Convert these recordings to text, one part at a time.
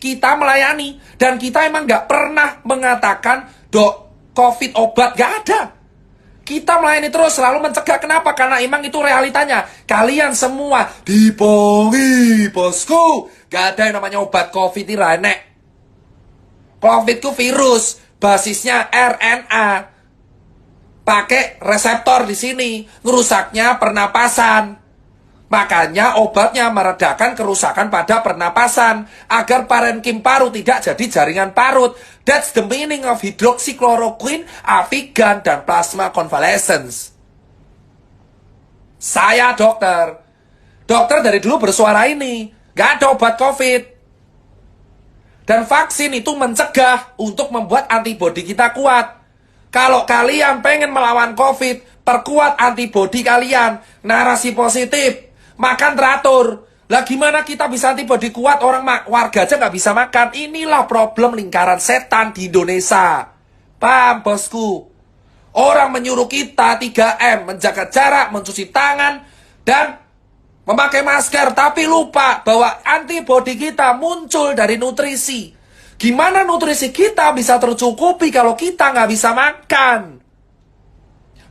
kita melayani. Dan kita emang nggak pernah mengatakan, dok, COVID obat, nggak ada. Kita melayani terus, selalu mencegah. Kenapa? Karena emang itu realitanya. Kalian semua dibohongi, bosku. Gak ada yang namanya obat COVID ini renek. COVID itu virus, basisnya RNA. Pakai reseptor di sini, ngerusaknya pernapasan. Makanya obatnya meredakan kerusakan pada pernapasan agar parenkim paru tidak jadi jaringan parut. That's the meaning of hydroxychloroquine, Avigan, dan plasma convalescence. Saya dokter. Dokter dari dulu bersuara ini. Gak ada obat COVID. Dan vaksin itu mencegah untuk membuat antibodi kita kuat. Kalau kalian pengen melawan COVID, perkuat antibodi kalian. Narasi positif. Makan teratur. Lah gimana kita bisa antibodi kuat, orang warga aja nggak bisa makan. Inilah problem lingkaran setan di Indonesia. Paham, bosku? Orang menyuruh kita 3M, menjaga jarak, mencuci tangan, dan memakai masker. Tapi lupa bahwa antibodi kita muncul dari nutrisi. Gimana nutrisi kita bisa tercukupi kalau kita nggak bisa makan?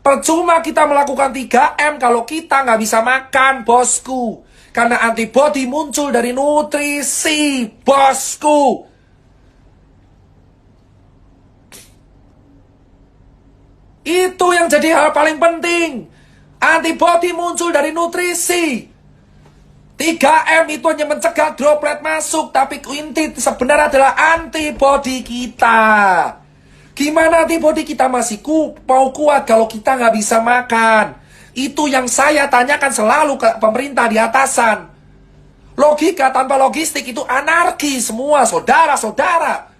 Percuma kita melakukan 3M kalau kita nggak bisa makan, bosku. Karena antibodi muncul dari nutrisi, bosku. Itu yang jadi hal paling penting. Antibodi muncul dari nutrisi. 3M itu hanya mencegah droplet masuk, tapi inti sebenarnya adalah antibodi kita. Gimana antibodi kita masih mau kuat kalau kita nggak bisa makan? Itu yang saya tanyakan selalu ke pemerintah di atasan. Logika tanpa logistik itu anarki semua, saudara-saudara.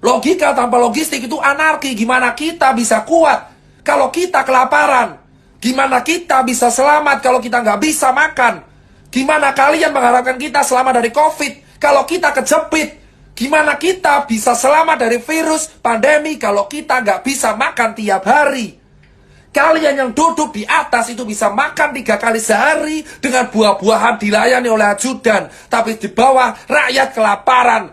Logika tanpa logistik itu anarki. Gimana kita bisa kuat kalau kita kelaparan? Gimana kita bisa selamat kalau kita nggak bisa makan? Gimana kalian mengharapkan kita selamat dari COVID kalau kita kejepit? Gimana kita bisa selamat dari virus pandemi kalau kita nggak bisa makan tiap hari? Kalian yang duduk di atas itu bisa makan 3 kali sehari dengan buah-buahan dilayani oleh ajudan. Tapi di bawah rakyat kelaparan.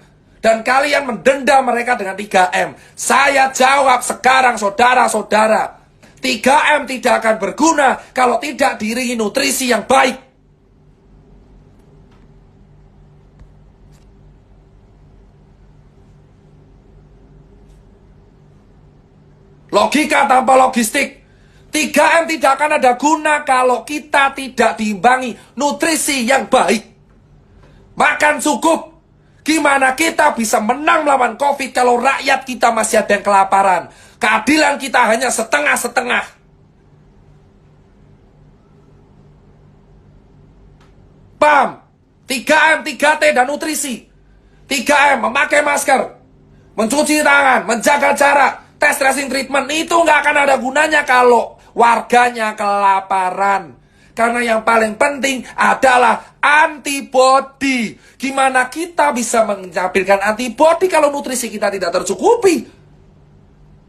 Dan kalian mendenda mereka dengan 3M. Saya jawab sekarang saudara-saudara. 3M tidak akan berguna kalau tidak diiringi nutrisi yang baik. Logika tanpa logistik. 3M tidak akan ada guna kalau kita tidak diimbangi nutrisi yang baik. Makan cukup. Gimana kita bisa menang melawan COVID kalau rakyat kita masih ada yang kelaparan? Keadilan kita hanya setengah-setengah. Paham? 3M, 3T, dan nutrisi. 3M, memakai masker, mencuci tangan, menjaga jarak, tes tracing treatment. Itu nggak akan ada gunanya kalau warganya kelaparan. Karena yang paling penting adalah antibodi. Gimana kita bisa menampilkan antibodi kalau nutrisi kita tidak tercukupi?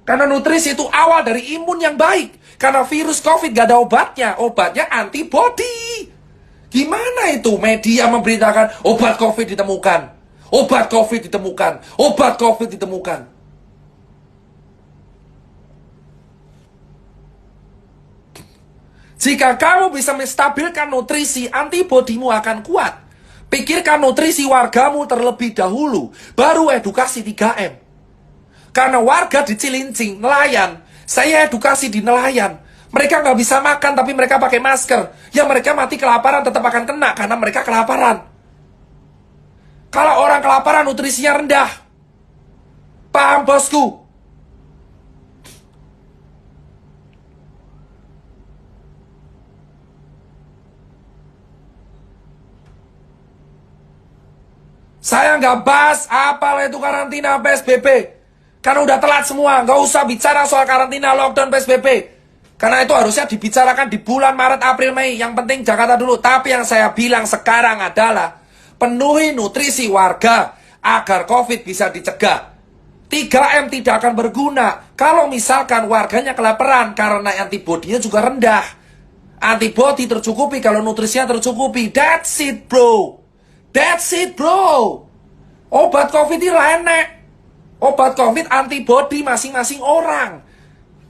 Karena nutrisi itu awal dari imun yang baik. Karena virus COVID gak ada obatnya. Obatnya antibodi. Gimana itu media memberitakan obat COVID ditemukan? Obat COVID ditemukan. Obat COVID ditemukan. Jika kamu bisa menstabilkan nutrisi, antibodimu akan kuat. Pikirkan nutrisi wargamu terlebih dahulu, baru edukasi 3M. Karena warga di Cilincing, nelayan, saya edukasi di nelayan. Mereka nggak bisa makan, tapi mereka pakai masker. Ya mereka mati kelaparan tetap akan kena, karena mereka kelaparan. Kalau orang kelaparan, nutrisinya rendah. Paham, bosku? Saya nggak bahas apalah itu karantina PSBB. Karena udah telat semua. Nggak usah bicara soal karantina, lockdown, PSBB. Karena itu harusnya dibicarakan di bulan Maret, April, Mei. Yang penting Jakarta dulu. Tapi yang saya bilang sekarang adalah penuhi nutrisi warga agar COVID bisa dicegah. 3M tidak akan berguna kalau misalkan warganya kelaparan karena antibodinya juga rendah. Antibodi tercukupi kalau nutrisinya tercukupi. That's it, bro. That's it, bro. Obat COVID ini enek. Obat COVID antibody masing-masing orang.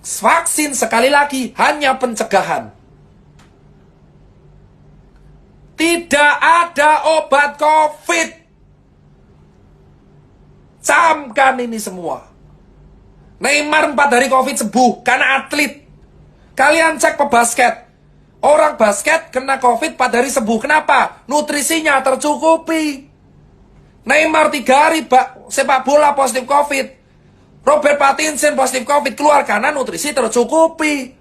Vaksin sekali lagi hanya pencegahan. Tidak ada obat COVID. Camkan ini semua. Neymar 4 hari COVID sembuh karena atlet. Kalian cek pebasket. Orang basket kena COVID 4 hari sembuh. Kenapa? Nutrisinya tercukupi. Neymar 3 hari sepak bola positif COVID. Robert Pattinson positif COVID keluar karena nutrisi tercukupi.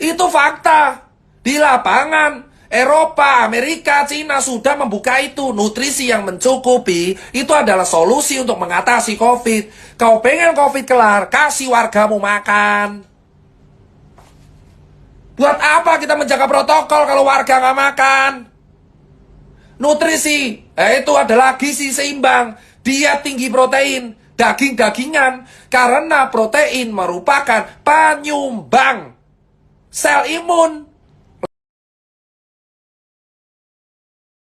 Itu fakta. Di lapangan, Eropa, Amerika, Cina sudah membuka itu. Nutrisi yang mencukupi itu adalah solusi untuk mengatasi COVID. Kau pengen COVID kelar, kasih wargamu makan. Buat apa kita menjaga protokol kalau warga nggak makan? Nutrisi, itu adalah gizi seimbang, diet tinggi protein, daging-dagingan, karena protein merupakan penyumbang sel imun.